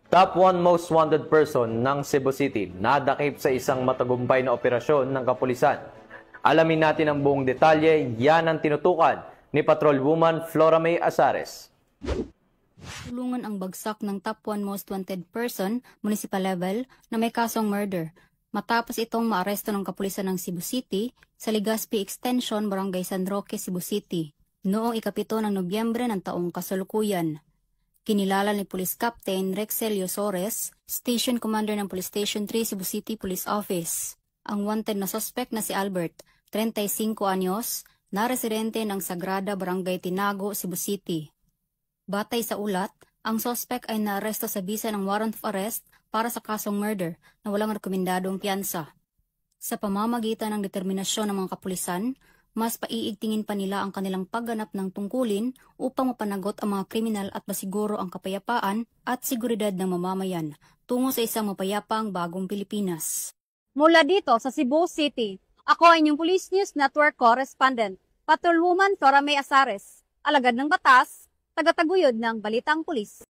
Top 1 most wanted person ng Cebu City nadakip sa isang matagumpay na operasyon ng kapulisan. Alamin natin ang buong detalye, yan ang tinutukan ni Patrolwoman Flora May Azares. Tulungan ang bagsak ng top 1 most wanted person, municipal level, na may kasong murder. Matapos itong maaresto ng kapulisan ng Cebu City sa Legazpi Extension, Barangay San Roque, Cebu City, noong ika-7 ng Nobyembre ng taong kasalukuyan. Kinilala ni Police Captain Rexelio Sores, Station Commander ng Police Station 3 Cebu City Police Office, ang wanted na suspect na si Albert, 35 anyos, na residente ng Sagrada, Barangay Tinago, Cebu City. Batay sa ulat, ang suspect ay naaresto sa bisa ng warrant of arrest para sa kasong murder na walang rekomendadong piyansa. Sa pamamagitan ng determinasyon ng mga kapulisan, mas paiigtingin pa nila ang kanilang pagganap ng tungkulin upang mapanagot ang mga kriminal at masiguro ang kapayapaan at seguridad ng mamamayan tungo sa isang mapayapang bagong Pilipinas. Mula dito sa Cebu City, ako ay inyong Police News Network Correspondent, Patrolwoman Flora May Azares, alagad ng batas, tagataguyod ng Balitang Pulis.